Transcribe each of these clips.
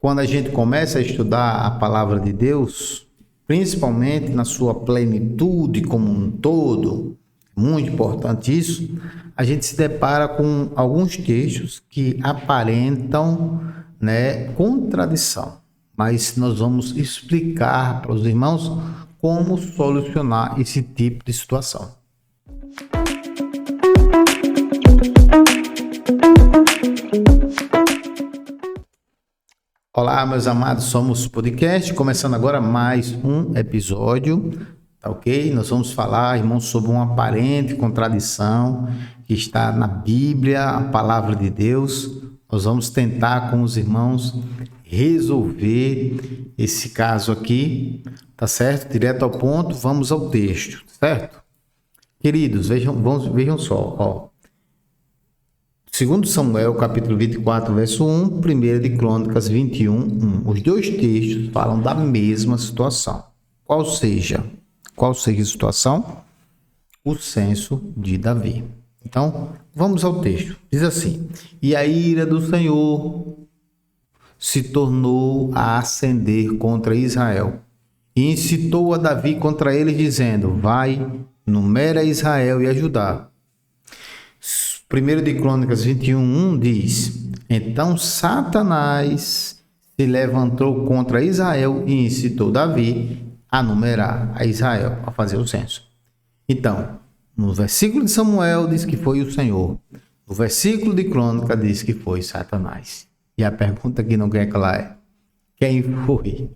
Quando a gente começa a estudar a palavra de Deus, principalmente na sua plenitude como um todo, muito importante isso, a gente se depara com alguns textos que aparentam, contradição. Mas nós vamos explicar para os irmãos como solucionar esse tipo de situação. Olá, meus amados, somos podcast, começando agora mais um episódio, tá ok? Nós vamos falar, irmãos, sobre uma aparente contradição que está na Bíblia, a palavra de Deus. Nós vamos tentar com os irmãos resolver esse caso aqui, tá certo? Direto ao ponto, vamos ao texto, certo? Queridos, vejam só, ó. 2 Samuel, capítulo 24, verso 1, 1 de Crônicas 21, 1. Os dois textos falam da mesma situação. Qual seja a situação? O censo de Davi. Então, vamos ao texto. Diz assim: E a ira do Senhor se tornou a acender contra Israel, e incitou a Davi contra ele, dizendo: Vai, numera Israel e a Judá. 1 de Crônicas 21, 1 diz: Então Satanás se levantou contra Israel e incitou Davi a numerar a Israel, a fazer o censo. Então, no versículo de Samuel diz que foi o Senhor. No versículo de Crônica diz que foi Satanás. E a pergunta que não quer calar é: quem foi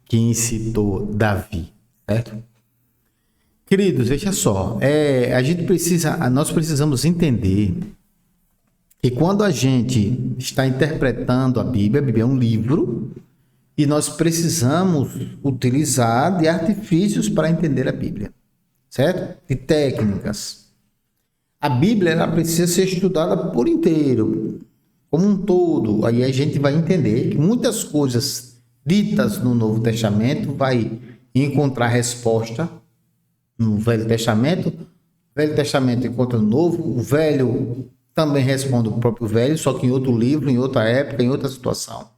que incitou Davi? Certo? Queridos, veja só, nós precisamos entender que quando a gente está interpretando a Bíblia é um livro, e nós precisamos utilizar de artifícios para entender a Bíblia, certo? De técnicas. A Bíblia ela precisa ser estudada por inteiro, como um todo. Aí a gente vai entender que muitas coisas ditas no Novo Testamento vai encontrar resposta no Velho Testamento. O Velho Testamento encontra no Novo. O Velho também responde o próprio Velho, só que em outro livro, em outra época, em outra situação.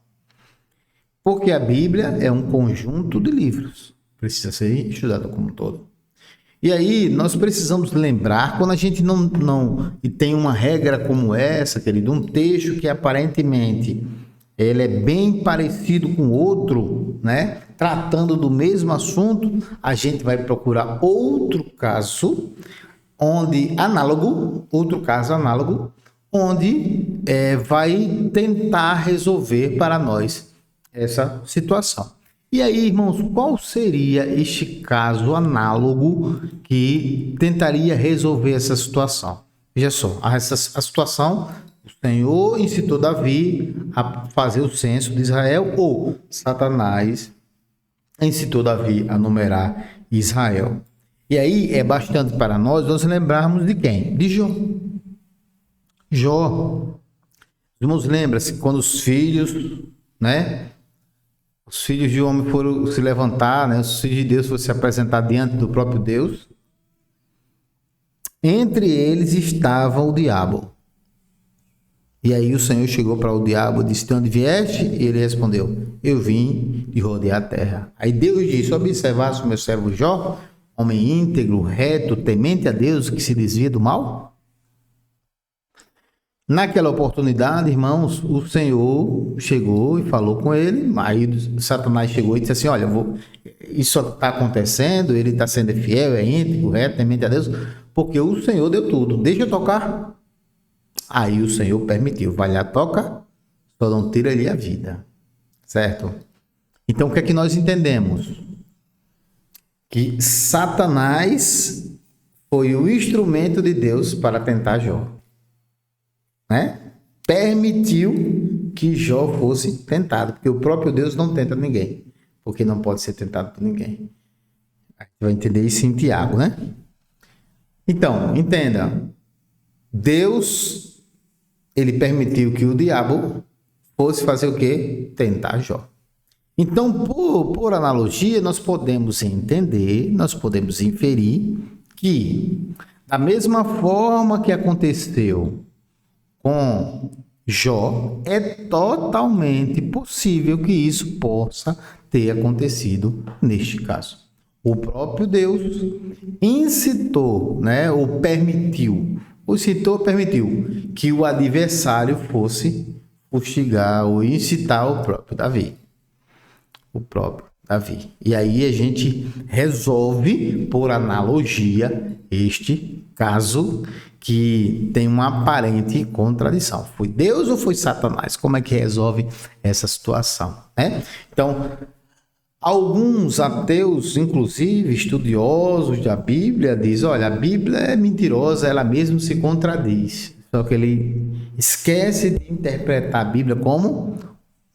Porque a Bíblia é um conjunto de livros. Precisa ser estudado como um todo. E aí, nós precisamos lembrar, quando a gente não tem uma regra como essa, querido, um texto que aparentemente ele é bem parecido com outro, tratando do mesmo assunto, a gente vai procurar outro caso análogo, onde vai tentar resolver para nós essa situação. E aí, irmãos, qual seria este caso análogo que tentaria resolver essa situação? Veja só, a situação, o Senhor incitou Davi a fazer o censo de Israel, ou Satanás incitou Davi a numerar Israel. E aí é bastante para nós lembrarmos de quem? De Jó. Jó. Irmãos, lembra-se quando os filhos de homem foram se levantar, os filhos de Deus foram se apresentar diante do próprio Deus. Entre eles estava o diabo. E aí o Senhor chegou para o diabo e disse: De onde vieste? E ele respondeu: Eu vim de rodear a terra. Aí Deus disse: Observaste o meu servo Jó, homem íntegro, reto, temente a Deus, que se desvia do mal? Naquela oportunidade, irmãos, o Senhor chegou e falou com ele. Aí Satanás chegou e disse assim: Olha, isso está acontecendo, ele está sendo fiel, é íntegro, reto, temente a Deus, porque o Senhor deu tudo. Deixa eu tocar. Aí o Senhor permitiu. Vai lá, toca, só não tira ali a vida. Certo? Então, o que é que nós entendemos? Que Satanás foi o instrumento de Deus para tentar Jó. Permitiu que Jó fosse tentado, porque o próprio Deus não tenta ninguém, porque não pode ser tentado por ninguém. A gente vai entender isso em Tiago, Então, entenda, Deus, ele permitiu que o diabo fosse fazer o quê? Tentar Jó. Então, por analogia, nós podemos entender, nós podemos inferir que, da mesma forma que aconteceu com Jó, é totalmente possível que isso possa ter acontecido neste caso. O próprio Deus incitou, né, ou permitiu, que o adversário fosse fustigar ou incitar o próprio Davi. E aí a gente resolve, por analogia, este caso que tem uma aparente contradição. Foi Deus ou foi Satanás? Como é que resolve essa situação, né? Então, alguns ateus, inclusive estudiosos da Bíblia, dizem: olha, a Bíblia é mentirosa, ela mesma se contradiz. Só que ele esquece de interpretar a Bíblia como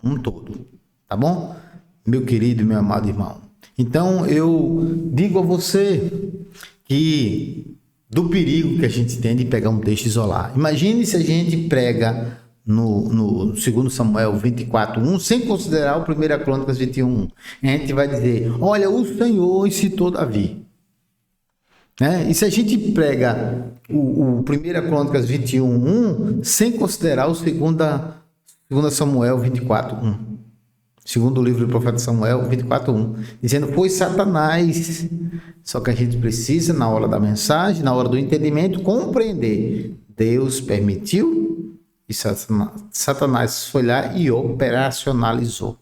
um todo, tá bom? Meu querido e meu amado irmão. Então, eu digo a você que do perigo que a gente tem de pegar um texto e isolar. Imagine se a gente prega no 2 Samuel 24:1, sem considerar o 1 Crônicas 21:1. A gente vai dizer: olha, o Senhor incitou Davi. Né? E se a gente prega o 1 Crônicas 21:1, sem considerar o 2 Samuel 24:1. Segundo o livro do profeta Samuel 24:1, dizendo: foi Satanás. Só que a gente precisa, na hora da mensagem, na hora do entendimento, compreender. Deus permitiu e Satanás foi lá e operacionalizou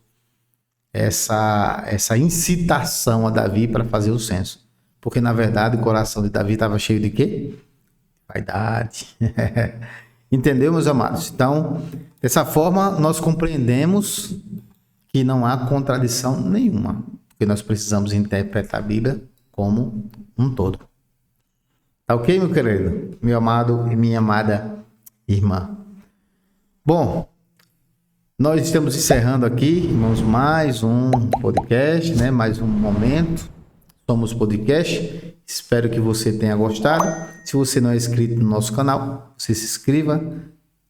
essa incitação a Davi para fazer o censo. Porque, na verdade, o coração de Davi estava cheio de quê? Vaidade. Entendeu, meus amados? Então, dessa forma, nós compreendemos que não há contradição nenhuma, porque nós precisamos interpretar a Bíblia como um todo. Tá ok, meu querido? Meu amado e minha amada irmã. Bom, nós estamos encerrando aqui, irmãos, mais um podcast, né? Mais um momento. Somos podcast. Espero que você tenha gostado. Se você não é inscrito no nosso canal, você se inscreva,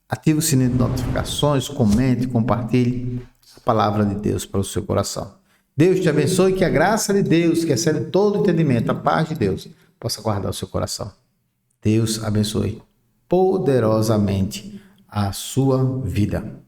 ative o sininho de notificações, comente, compartilhe a palavra de Deus para o seu coração. Deus te abençoe, que a graça de Deus, que excede todo entendimento, a paz de Deus, possa guardar o seu coração. Deus abençoe poderosamente a sua vida.